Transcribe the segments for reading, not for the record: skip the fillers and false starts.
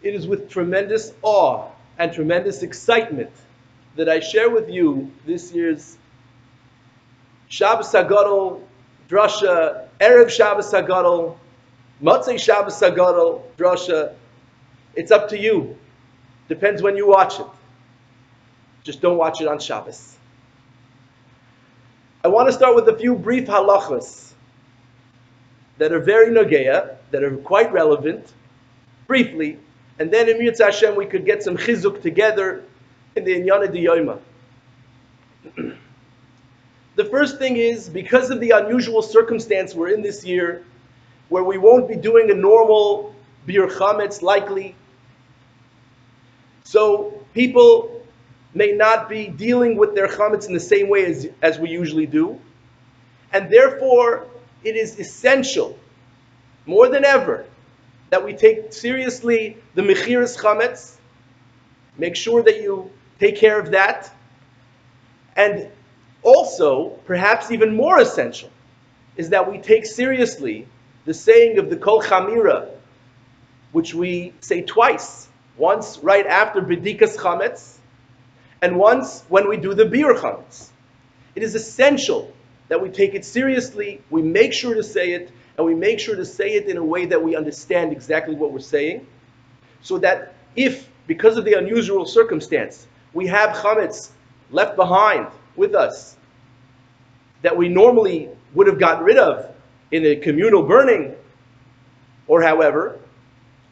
It is with tremendous awe and tremendous excitement that I share with you this year's Shabbos Hagadol, Drasha, Erev Shabbos Hagadol, Motzei Shabbos Hagadol, Drasha. It's up to you. Depends when you watch it. Just don't watch it on Shabbos. I want to start with a few brief halachos that are very nogea, that are quite relevant, briefly, and then in Mirza Hashem we could get some chizuk together in the Inyana D'Yoyma. The first thing is, because of the unusual circumstance we're in this year, where we won't be doing a normal Bir Chametz likely, so people may not be dealing with their chametz in the same way as we usually do. And therefore, it is essential, more than ever, that we take seriously the mechiras chametz. Make sure that you take care of that. And also, perhaps even more essential, is that we take seriously the saying of the Kol Chamira, which we say twice. Once right after B'dikas chametz, and once when we do the Bir Chametz. It is essential that we take it seriously, we make sure to say it, and we make sure to say it in a way that we understand exactly what we're saying, so that if, because of the unusual circumstance, we have Chametz left behind with us, that we normally would have gotten rid of in a communal burning, or however,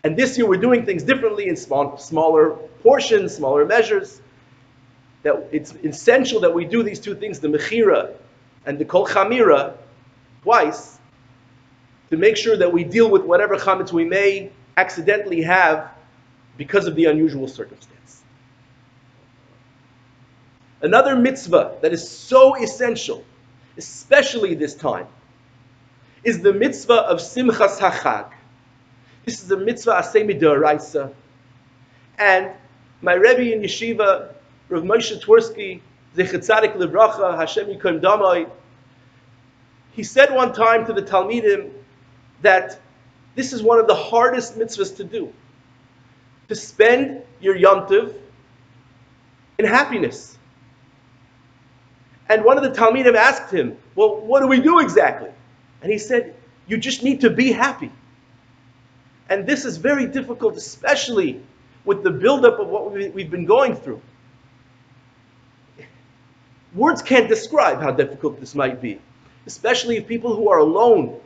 and this year we're doing things differently in smaller portions, smaller measures, that it's essential that we do these two things, the Mechira and the Kol Chamira, twice, to make sure that we deal with whatever chametz we may accidentally have because of the unusual circumstance. Another mitzvah that is so essential, especially this time, is the mitzvah of Simchas HaChag. This is a mitzvah aseh mid'oraisa, and my Rebbe in Yeshiva, Rav Moshe Twersky, Zecher Tzadik Livracha, Hashem Yikom Damai, he said one time to the Talmidim that this is one of the hardest mitzvahs to do. To spend your Yom Tov in happiness. And one of the Talmidim asked him, well, what do we do exactly? And he said, you just need to be happy. And this is very difficult, especially with the buildup of what we've been going through. Words can't describe how difficult this might be, especially if people who are alone.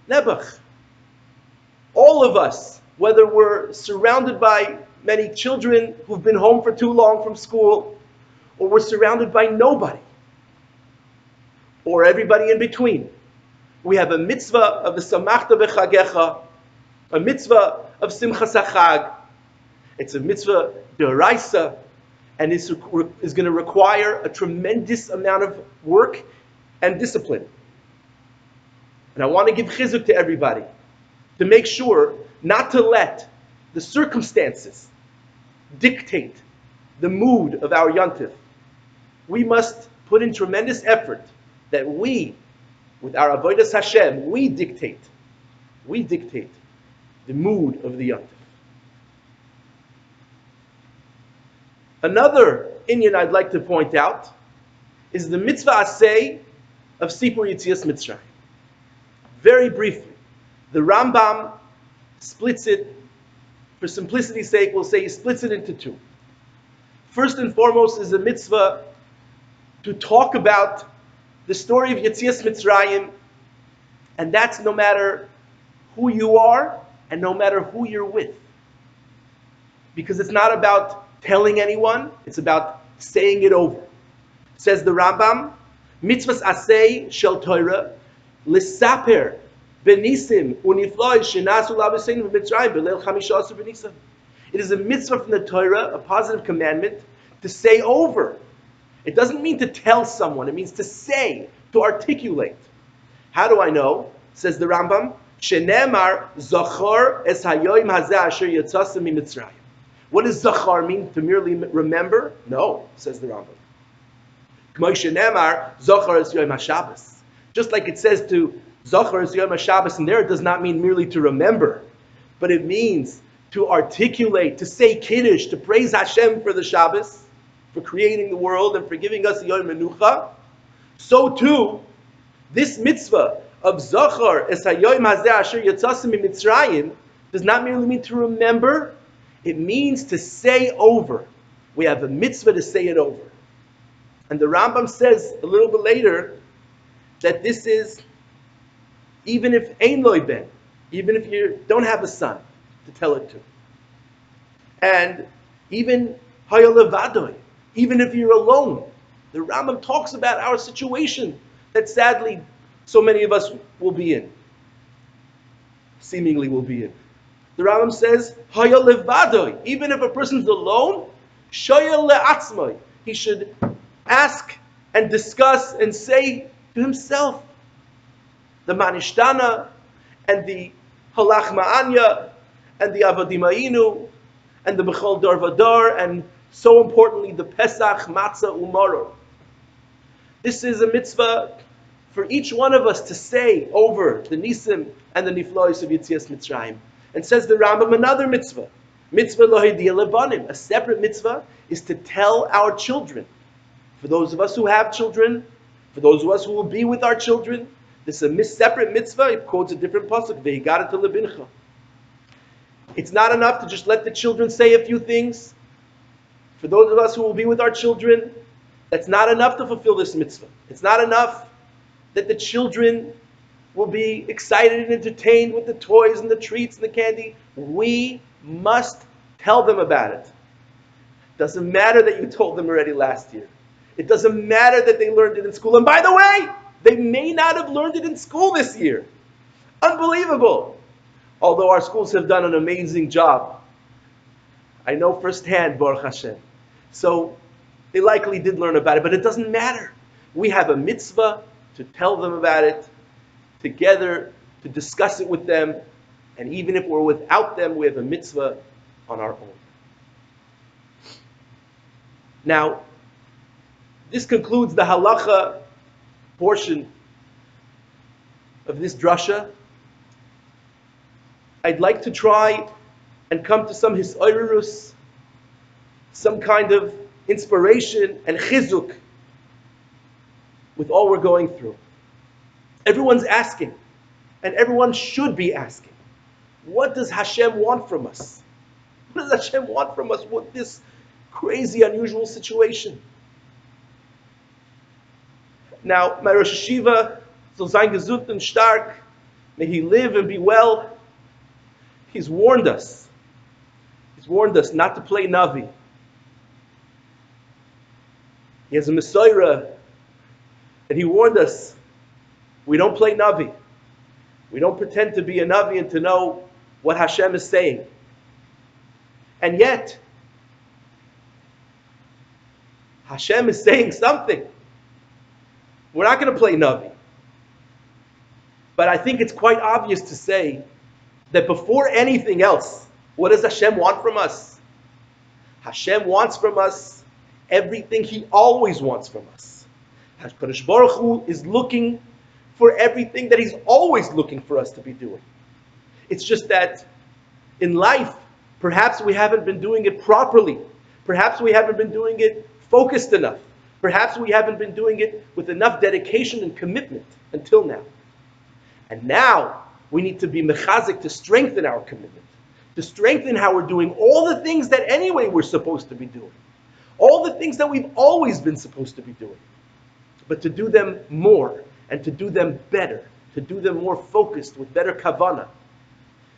Nebuch. All of us, whether we're surrounded by many children who've been home for too long from school, or we're surrounded by nobody, or everybody in between. We have a mitzvah of the Samachta B'Chagecha, a mitzvah of Simchas HaChag. It's a mitzvah d'oraisa, and is going to require a tremendous amount of work and discipline. And I want to give chizuk to everybody to make sure not to let the circumstances dictate the mood of our yontif. We must put in tremendous effort that we, with our avodas Hashem, we dictate the mood of the yontif. Another inyan I'd like to point out is the mitzvah aseh of Sipur Yitzias Mitzrayim. Very briefly, the Rambam splits it, for simplicity's sake, we'll say he splits it into two. First and foremost is a mitzvah to talk about the story of Yitzias Mitzrayim, and that's no matter who you are and no matter who you're with. Because it's not about telling anyone, it's about saying it over. Says the Rambam, mitzvahs aseh shel Torah, lisaper benisim unifloi shenasu labeseinu b'Mitzrayim b'leil chamisha asur b'Nisan. It is a mitzvah from the Torah, a positive commandment, to say over. It doesn't mean to tell someone, it means to say, to articulate. How do I know? Says the Rambam, shenemar zachor es hayoyim hazeh asher yatzasa miMitzrayim. What does zachar mean? To merely remember? No, says the Rambam. Just like it says to zachar es yom HaShabbos, and there it does not mean merely to remember, but it means to articulate, to say Kiddush, to praise Hashem for the Shabbos, for creating the world and for giving us Yom Menucha, so too, this mitzvah of Zachar es hayoyim hazeh asher yatzasim mitzrayim does not merely mean to remember, it means to say over. We have a mitzvah to say it over. And the Rambam says a little bit later that this is, even if ein loy ben, even if you don't have a son to tell it to. And even haya levadoy, even if you're alone. The Rambam talks about our situation that sadly so many of us will be in. Seemingly will be in. The Rambam says, haya levadoy, even if a person's alone, shoya le'atzmai, he should ask and discuss and say to himself, the Manishtana and the Halach Ma'anya and the Avadim Ha'inu and the Bechol Dor Vador and so importantly the Pesach Matzah Umaro. This is a mitzvah for each one of us to say over the Nisim and the Niflois of Yitzias Mitzrayim. And says the Rambam another mitzvah, mitzvah lo hidiyah lebanim. A separate mitzvah is to tell our children. For those of us who have children, for those of us who will be with our children, this is a separate mitzvah. It quotes a different pasuk, ve'higarat lebincha. It's not enough to just let the children say a few things. For those of us who will be with our children, that's not enough to fulfill this mitzvah. It's not enough that the children will be excited and entertained with the toys and the treats and the candy. We must tell them about it. Doesn't matter that you told them already last year. It doesn't matter that they learned it in school. And by the way, they may not have learned it in school this year. Unbelievable. Although our schools have done an amazing job. I know firsthand, Baruch Hashem. So they likely did learn about it, but it doesn't matter. We have a mitzvah to tell them about it, together, to discuss it with them, and even if we're without them, we have a mitzvah on our own. Now, this concludes the halacha portion of this drasha. I'd like to try and come to some hisoirus, some kind of inspiration and chizuk with all we're going through. Everyone's asking, and everyone should be asking, what does Hashem want from us? What does Hashem want from us with this crazy, unusual situation? Now, my Rosh Hashiva, soll sein gesund und stark, may he live and be well. He's warned us. He's warned us not to play Navi. He has a Messiah, and he warned us, we don't play Navi. We don't pretend to be a Navi and to know what Hashem is saying. And yet, Hashem is saying something. We're not going to play Navi. But I think it's quite obvious to say that before anything else, what does Hashem want from us? Hashem wants from us everything He always wants from us. HaKadosh Baruch Hu is looking for everything that He's always looking for us to be doing. It's just that in life, perhaps we haven't been doing it properly. Perhaps we haven't been doing it focused enough. Perhaps we haven't been doing it with enough dedication and commitment until now. And now we need to be mechazik to strengthen our commitment, to strengthen how we're doing all the things that anyway we're supposed to be doing, all the things that we've always been supposed to be doing, but to do them more and to do them better, to do them more focused with better kavanah,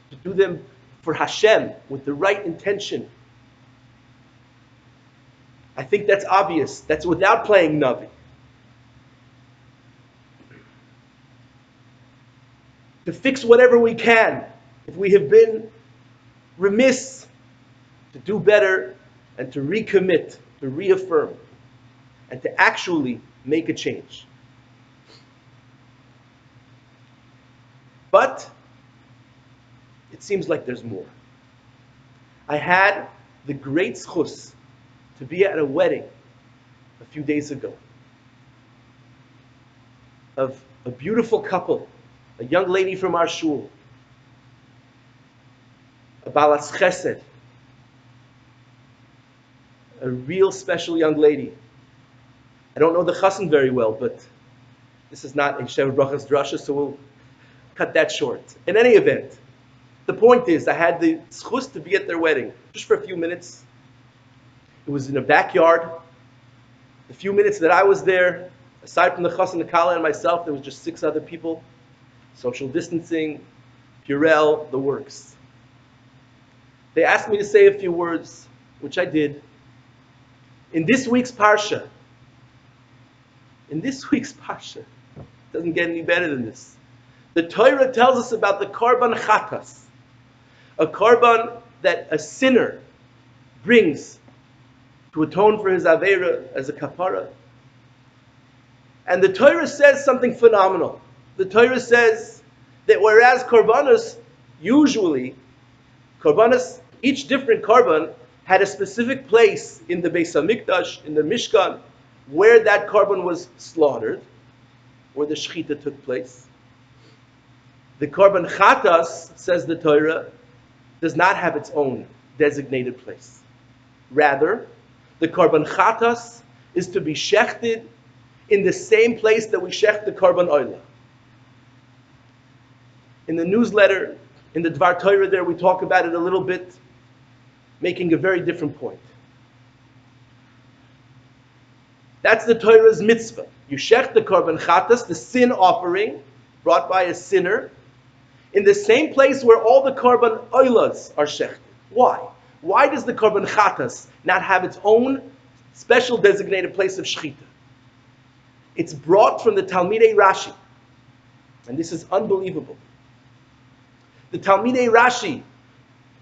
to do them for Hashem with the right intention. I think that's obvious. That's without playing Navi. To fix whatever we can, if we have been remiss, to do better and to recommit, to reaffirm, and to actually make a change. But it seems like there's more. I had the great zchus to be at a wedding a few days ago of a beautiful couple, a young lady from our shul, a balas chesed, a real special young lady. I don't know the chassan very well, but this is not a Sheva Brachas Drasha, so we'll cut that short. In any event, the point is, I had the zchus to be at their wedding, just for a few minutes. It was in a backyard. The few minutes that I was there, aside from the chassan, the kala, and myself, there was just 6 other people. Social distancing, Purell, the works. They asked me to say a few words, which I did. In this week's parsha, doesn't get any better than this. The Torah tells us about the korban chatas, a korban that a sinner brings to atone for his aveira as a kapara. And the Torah says something phenomenal. The Torah says that whereas korbanos, each different korban had a specific place in the Beis Hamikdash, in the Mishkan, where that korban was slaughtered, where the shechita took place. The korban chatas, says the Torah, does not have its own designated place. Rather, the korban chatas is to be shechted in the same place that we shecht the korban oila. In the newsletter, in the Dvar Torah there, we talk about it a little bit, making a very different point. That's the Torah's mitzvah. You shecht the korban chatas, the sin offering, brought by a sinner, in the same place where all the korban oilas are shechted. Why? Why does the korban chatas not have its own special designated place of shechita? It's brought from the Talmidei Rashi. And this is unbelievable. The Talmidei Rashi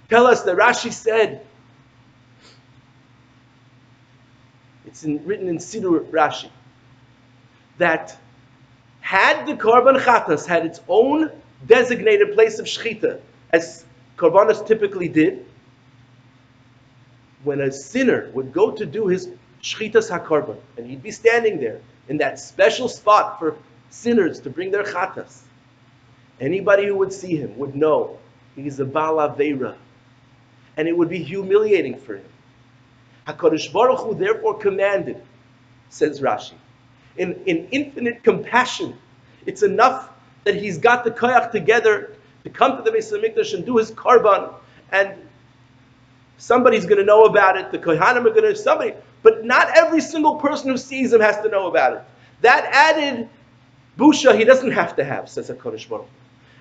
tell us that Rashi said, written in Siddur Rashi, that had the korban chatas had its own designated place of shechita, as korbanos typically did, when a sinner would go to do his shechitas hakorban, and he'd be standing there in that special spot for sinners to bring their chatas, anybody who would see him would know he's a Baal Aveira, and it would be humiliating for him. HaKadosh Baruch Hu therefore commanded, says Rashi, in infinite compassion, it's enough that he's got the koyach together to come to the Beis Hamikdash and do his korban, and somebody's going to know about it, the kohanim are going to, somebody, but not every single person who sees him has to know about it. That added busha he doesn't have to have, says HaKadosh Baruch Hu.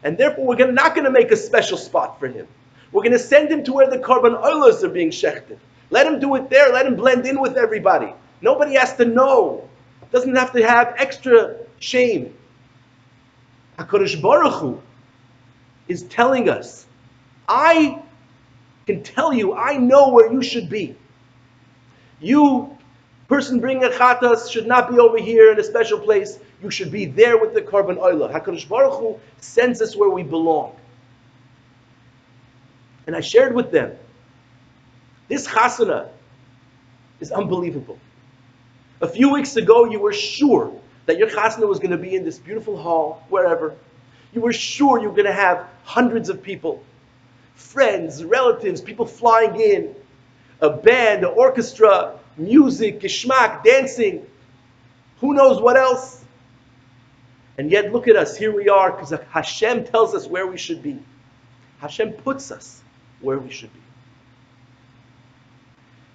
And therefore we're not going to make a special spot for him. We're going to send him to where the korban oilas are being shechted. Let him do it there, let him blend in with everybody. Nobody has to know. Doesn't have to have extra shame. HaKadosh Baruch Hu is telling us, I can tell you, I know where you should be. You, person bringing a chatas, should not be over here in a special place. You should be there with the korban oila. HaKadosh Baruch Hu sends us where we belong. And I shared with them, this chasana is unbelievable. A few weeks ago, you were sure that your chasana was going to be in this beautiful hall, wherever. You were sure you were going to have hundreds of people, friends, relatives, people flying in, a band, an orchestra, music, geschmack, dancing, who knows what else. And yet look at us, here we are, because Hashem tells us where we should be. Hashem puts us where we should be.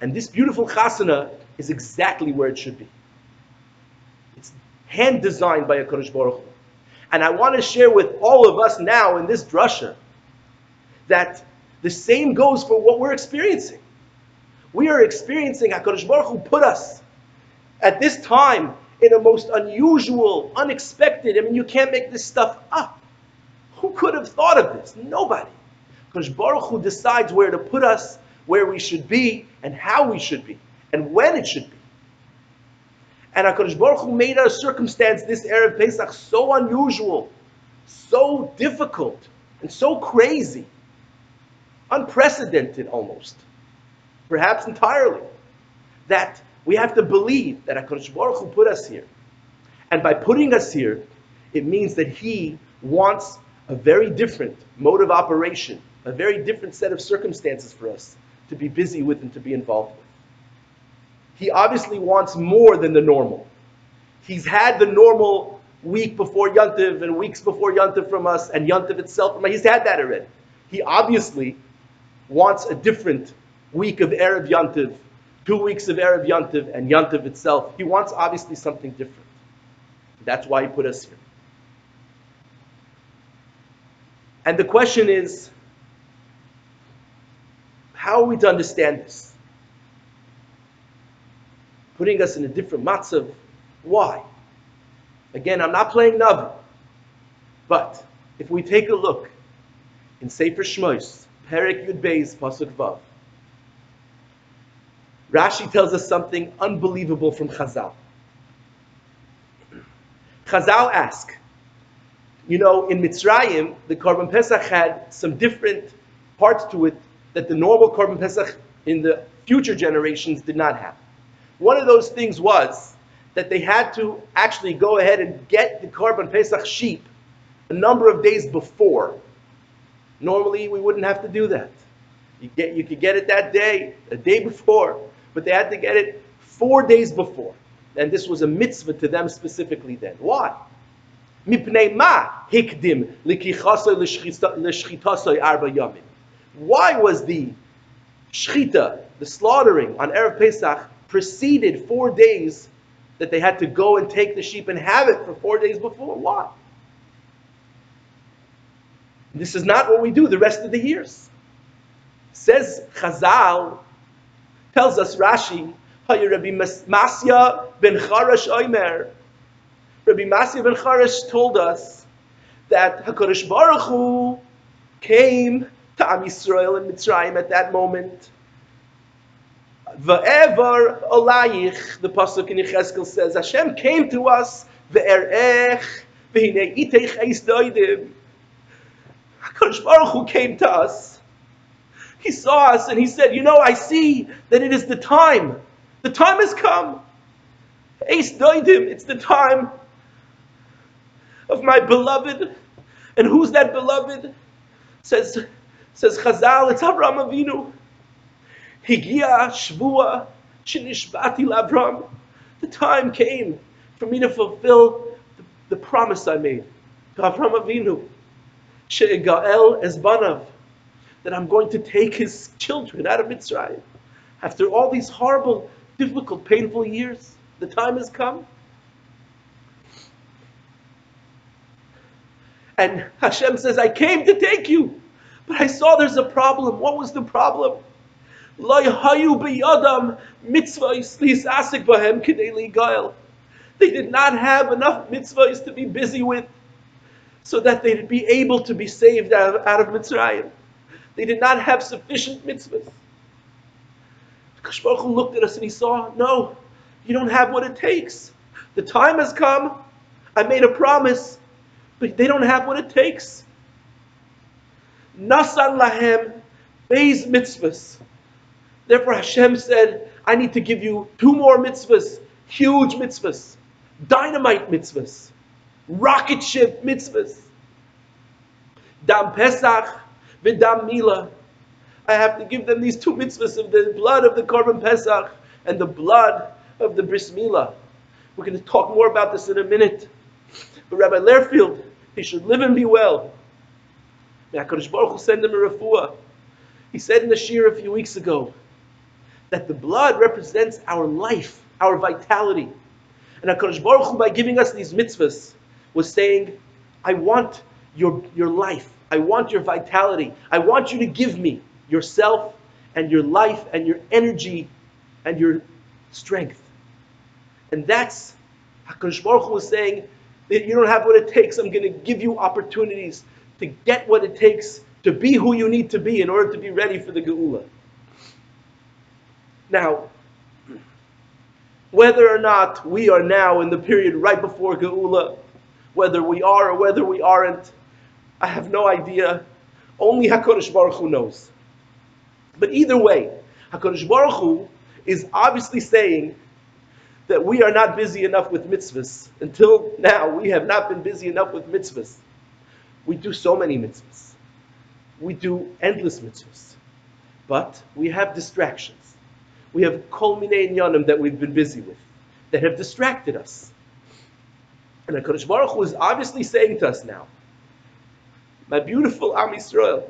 And this beautiful chasana is exactly where it should be. It's hand designed by HaKadosh Baruch Hu. And I want to share with all of us now in this drasha that the same goes for what we're experiencing. We are experiencing, HaKadosh Baruch Hu put us at this time in a most unusual, unexpected, I mean, you can't make this stuff up. Who could have thought of this? Nobody. HaKadosh Baruch Hu decides where to put us, where we should be, and how we should be, and when it should be. And HaKadosh Baruch Hu made our circumstance this Erev Pesach so unusual, so difficult, and so crazy, unprecedented almost, perhaps entirely, that we have to believe that HaKadosh Baruch Hu put us here. And by putting us here, it means that He wants a very different mode of operation, a a very different set of circumstances for us to be busy with and to be involved with. He obviously wants more than the normal. He's had the normal week before Yontiv and weeks before Yontiv from us and Yontiv itself from us. He's had that already. He obviously wants a different week of Erev Yontiv, 2 weeks of Erev Yontiv and Yontiv itself. He wants obviously something different. That's why he put us here. And the question is, how are we to understand this? Putting us in a different matzav. Why? Again, I'm not playing Navi. But if we take a look in Sefer Shmos, Perek Yud Beis, Pasuk Vav, Rashi tells us something unbelievable from Chazal. Chazal ask, in Mitzrayim, the Korban Pesach had some different parts to it that the normal Korban Pesach in the future generations did not have. One of those things was that they had to actually go ahead and get the Korban Pesach sheep a number of days before. Normally, we wouldn't have to do that. You could get it that day, a day before, but they had to get it 4 days before. And this was a mitzvah to them specifically then. Why? Mipnei ma hikdim likichasoi l'shchitasoi arba yamim. Why was the shchita, the slaughtering on Erev Pesach, preceded 4 days that they had to go and take the sheep and have it for 4 days before? Why? This is not what we do the rest of the years. Says Chazal, tells us Rashi, Rabbi Masya ben Charash Omer. Rabbi Masya ben Charash told us that HaKadosh Baruch Hu came to Am Yisrael in Mitzrayim at that moment. Va'evar olayich, the pasuk in Yechezkel says, Hashem came to us, ve'erech, ve'hinei iteich eis doidim. HaKadosh Baruch Hu came to us. He saw us and he said, I see that it is the time. The time has come. Eis doidim, it's the time of my beloved. And who's that beloved? Says Chazal, it's Avraham Avinu. Higia Shvua Shinishbati Lavram. The time came for me to fulfill the promise I made to Avraham Avinu. She'egael Ezbanav. That I'm going to take his children out of Mitzrayim. After all these horrible, difficult, painful years, the time has come. And Hashem says, I came to take you, but I saw there's a problem. What was the problem? Lo hayu biyadam mitzvahs lisasik bahem kidei ligael. They did not have enough mitzvahs to be busy with so that they'd be able to be saved out of Mitzrayim. They did not have sufficient mitzvahs. Kadosh Baruch Hu looked at us and he saw, no, you don't have what it takes. The time has come. I made a promise, but they don't have what it takes. Nasan lahem beis mitzvahs. Therefore Hashem said, I need to give you 2 more mitzvahs, huge mitzvahs, dynamite mitzvahs, rocket ship mitzvahs. Dam Pesach v'dam Mila. I have to give them these 2 mitzvahs of the blood of the Korban Pesach and the blood of the Bris Milah. We're going to talk more about this in a minute. But Rabbi Lehrfield, he should live and be well. May HaKadosh Baruch Hu send him a refuah. He said in the shir a few weeks ago that the blood represents our life, our vitality. And HaKadosh Baruch Hu, by giving us these mitzvahs, was saying, I want your life. I want your vitality. I want you to give me yourself and your life and your energy and your strength. And that's HaKadosh Baruch Hu was saying that you don't have what it takes. I'm going to give you opportunities to get what it takes to be who you need to be in order to be ready for the Geula. Now, whether or not we are now in the period right before Geula, whether we are or whether we aren't, I have no idea. Only HaKadosh Baruch Hu knows. But either way, HaKadosh Baruch Hu is obviously saying that we are not busy enough with mitzvahs. Until now, we have not been busy enough with mitzvahs. We do so many mitzvahs. we do endless mitzvahs. But we have distractions. We have kol minei inyanim that we've been busy with, that have distracted us. And HaKadosh Baruch Hu is obviously saying to us now, my beautiful Am Yisrael,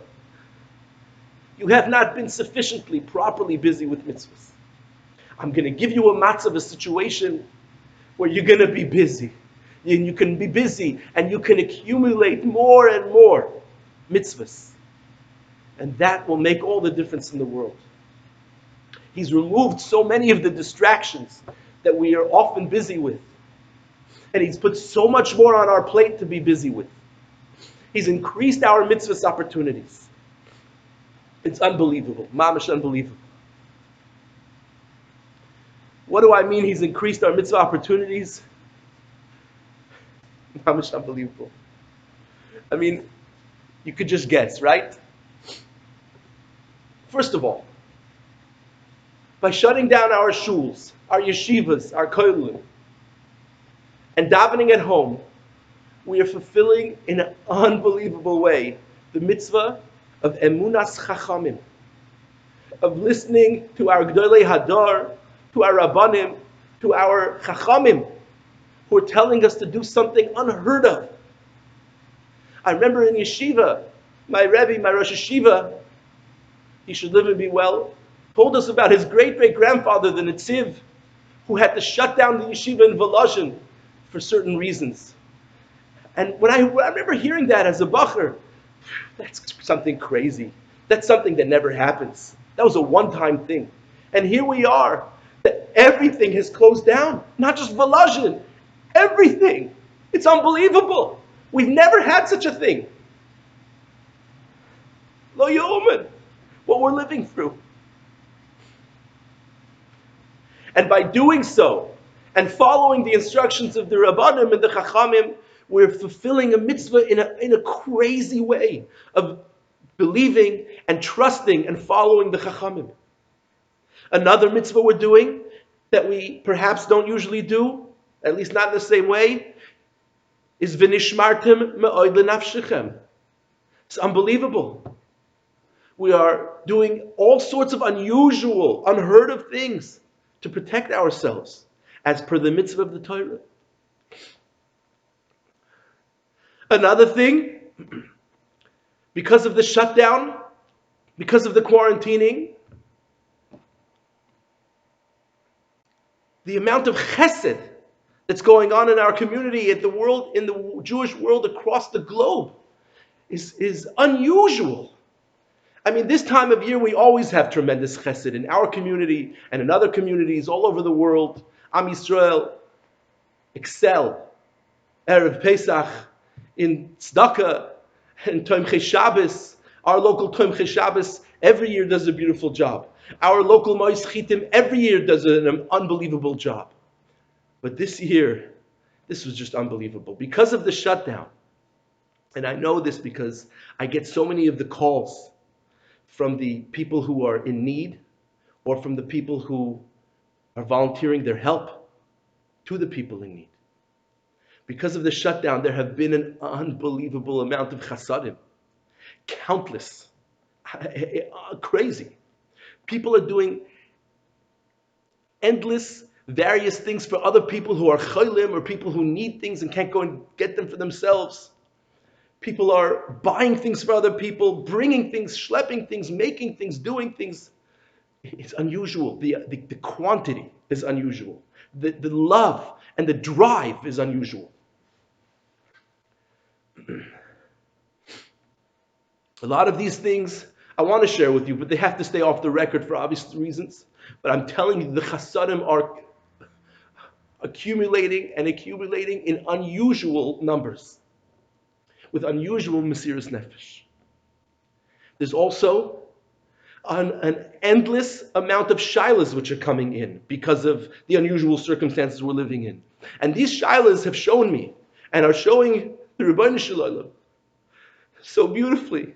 you have not been sufficiently, properly busy with mitzvahs. I'm going to give you a matzav, a situation where you're going to be busy. And you can be busy and you can accumulate more and more mitzvahs. And that will make all the difference in the world. He's removed so many of the distractions that we are often busy with. And He's put so much more on our plate to be busy with. He's increased our mitzvahs opportunities. It's unbelievable. Mamish unbelievable. What do I mean He's increased our mitzvah opportunities? Mamish unbelievable. I mean, you could just guess, right? First of all, by shutting down our shuls, our yeshivas, our kohelim, and davening at home, we are fulfilling in an unbelievable way the mitzvah of emunas chachamim, of listening to our gdolei hadar, to our rabbanim, to our chachamim, who are telling us to do something unheard of. I remember in yeshiva, my Rebbe, my Rosh Yeshiva, he should live and be well, told us about his great-great-grandfather, the Netziv, who had to shut down the yeshiva in Volozhin for certain reasons. And when I remember hearing that as a bacher, that's something crazy. That's something that never happens. That was a one-time thing. And here we are, that everything has closed down. Not just Volozhin, everything. It's unbelievable. We've never had such a thing. Lo yomen, what we're living through. And by doing so, and following the instructions of the Rabbanim and the Chachamim, we're fulfilling a mitzvah in a crazy way of believing and trusting and following the Chachamim. Another mitzvah we're doing that we perhaps don't usually do, at least not in the same way, is v'nishmartem me'od lenafshechem. It's unbelievable. We are doing all sorts of unusual, unheard of things to protect ourselves as per the mitzvah of the Torah. Another thing, because of the shutdown, because of the quarantining, the amount of chesed that's going on in our community, in the Jewish world across the globe, is unusual. I mean, this time of year we always have tremendous chesed in our community and in other communities all over the world. Am Yisrael excel. Erev Pesach, in tzedakah, in Tomchei Shabbos. Our local Tomchei Shabbos every year does a beautiful job. Our local Mois Chitim every year does an unbelievable job. But this year, this was just unbelievable. Because of the shutdown, and I know this because I get so many of the calls from the people who are in need, or from the people who are volunteering their help to the people in need. Because of the shutdown, there have been an unbelievable amount of chasadim. Countless. Crazy. People are doing endless, various things for other people who are cholim, or people who need things and can't go and get them for themselves. People are buying things for other people, bringing things, schlepping things, making things, doing things. It's unusual. The quantity is unusual. The love and the drive is unusual. A lot of these things I want to share with you, but they have to stay off the record for obvious reasons. But I'm telling you, the chasadim are accumulating and accumulating in unusual numbers, with unusual mesiras nefesh. There's also an endless amount of shilas which are coming in because of the unusual circumstances we're living in. And these shilas have shown me, and are showing the Rebbeinu Shalom so beautifully.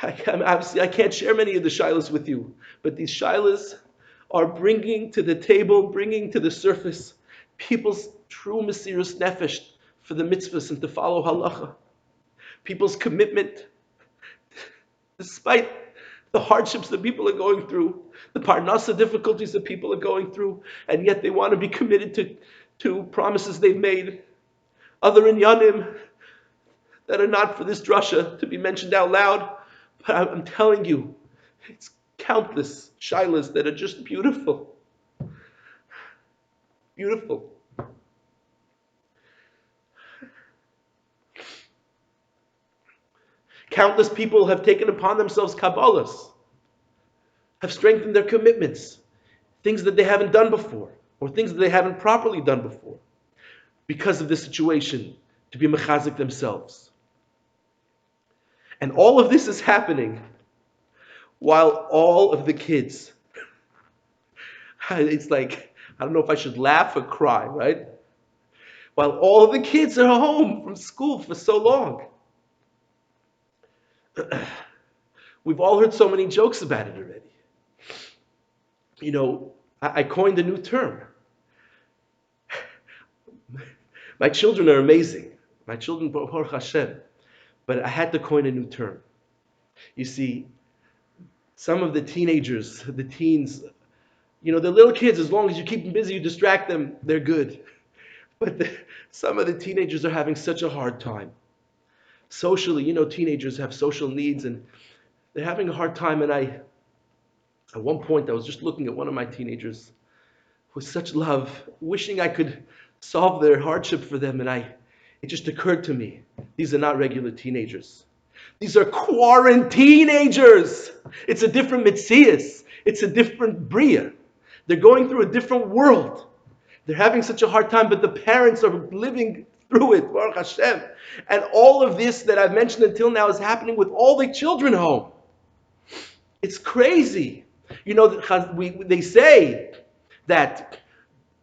I can't share many of the shilas with you, but these shilas are bringing to the table, bringing to the surface people's true mesiras nefesh for the mitzvahs and to follow halacha. People's commitment despite the hardships that people are going through, the parnasa difficulties that people are going through, and yet they want to be committed to promises they've made. Other inyanim that are not for this drasha to be mentioned out loud, but I'm telling you, it's countless shilas that are just beautiful. Beautiful. Countless people have taken upon themselves Kabbalahs, have strengthened their commitments, things that they haven't done before, or things that they haven't properly done before, because of this situation, to be mechazik themselves. And all of this is happening while all of the kids, it's like, I don't know if I should laugh or cry, right? While all of the kids are home from school for so long. We've all heard so many jokes about it already. You know, I coined a new term. My children are amazing. My children, Baruch Hashem. But I had to coin a new term. You see, some of the teenagers, the teens, you know, they're little kids. As long as you keep them busy, you distract them, they're good. But some of the teenagers are having such a hard time. Socially, you know, teenagers have social needs and they're having a hard time. And at one point, I was just looking at one of my teenagers with such love, wishing I could solve their hardship for them. And it just occurred to me, these are not regular teenagers. These are quarantinagers. It's a different mitzias. It's a different bria. They're going through a different world. They're having such a hard time, but the parents are living through it, Baruch Hashem. And all of this that I've mentioned until now is happening with all the children home. It's crazy. You know, they say that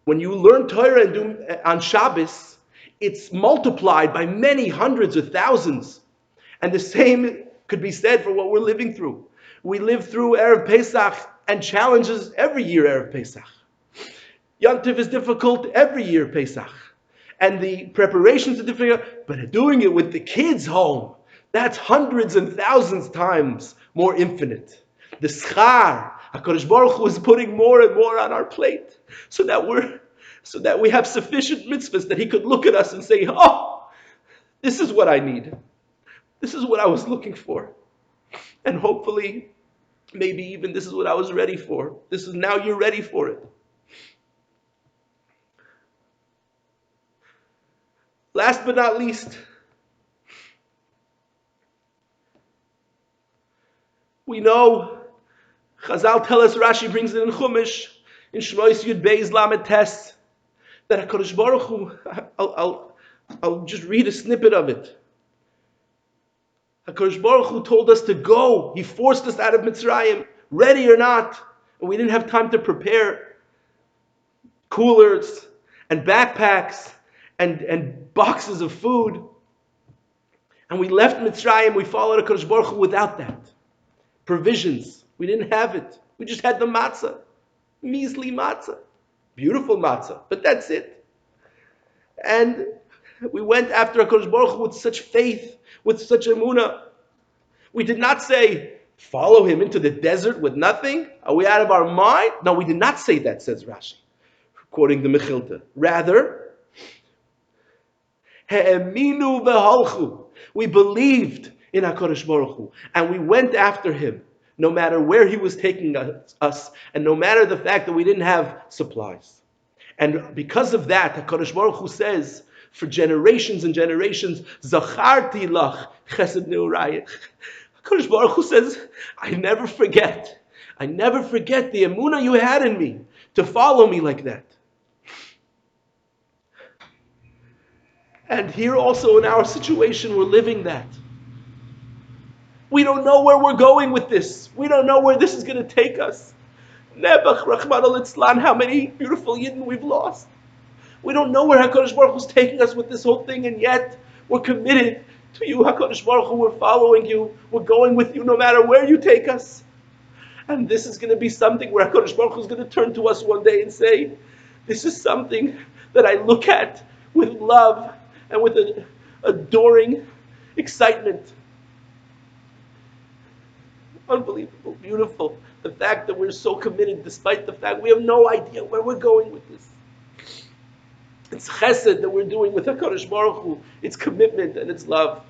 when you learn Torah and do on Shabbos, it's multiplied by many hundreds or thousands. And the same could be said for what we're living through. We live through Erev Pesach and challenges every year Erev Pesach. Yom Tov is difficult every year Pesach. And the preparations are difficult, but doing it with the kids home, that's hundreds and thousands times more infinite. The schar, HaKadosh Baruch Hu is putting more and more on our plate so that we have sufficient mitzvahs that He could look at us and say, oh, this is what I need. This is what I was looking for. And hopefully, maybe even this is what I was ready for. This is now you're ready for it. Last but not least, we know, Chazal tell us, Rashi brings it in Chumash, in Shmois Yud Beis Lamed Tes, that HaKadosh Baruch Hu, I'll just read a snippet of it. HaKadosh Baruch Hu told us to go. He forced us out of Mitzrayim, ready or not. And we didn't have time to prepare coolers and backpacks and boxes of food. And we left Mitzrayim, we followed HaKadosh Baruch Hu without that. Provisions, we didn't have it. We just had the matzah, measly matzah. Beautiful matzah, but that's it. And we went after HaKadosh Baruch Hu with such faith, with such emunah. We did not say, follow Him into the desert with nothing. Are we out of our mind? No, we did not say that, says Rashi, quoting the Mechilta. Rather, He'eminu v'halchu. We believed in HaKadosh Baruch Hu, and we went after Him, no matter where He was taking us, and no matter the fact that we didn't have supplies. And because of that, HaKadosh Baruch Hu says, for generations and generations, Zacharti lach chesed neurayich. HaKadosh Baruch Hu says, I never forget the emunah you had in me to follow me like that. And here also in our situation, we're living that. We don't know where we're going with this. We don't know where this is going to take us. Nebuch, Rachman al-Itzlan, how many beautiful Yidden we've lost. We don't know where HaKadosh Baruch Hu is taking us with this whole thing, and yet we're committed to you, HaKadosh Baruch Hu. We're following you. We're going with you no matter where you take us. And this is going to be something where HaKadosh Baruch Hu is going to turn to us one day and say, this is something that I look at with love and with an adoring excitement. Unbelievable, beautiful. The fact that we're so committed, despite the fact we have no idea where we're going with this. It's chesed that we're doing with HaKadosh Baruch Hu. It's commitment and it's love.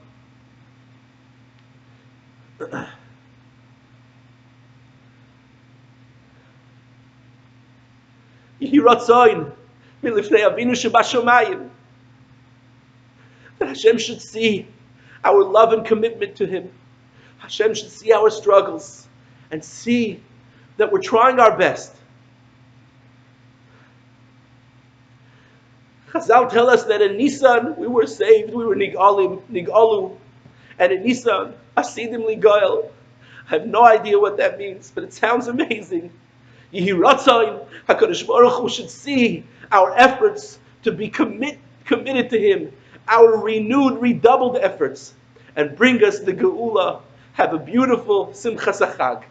Yehi ratzayin milifnei Avinu shebashamayim. That Hashem should see our love and commitment to Him. Hashem should see our struggles and see that we're trying our best. Chazal tell us that in Nisan we were saved, we were nigalu, and in Nisan asidim ligoel. I have no idea what that means, but it sounds amazing. Yehi ratzayin, HaKadosh Baruch Hu should see our efforts to be committed to Him, our renewed, redoubled efforts, and bring us the Geula. Have a beautiful Simchas HaChag.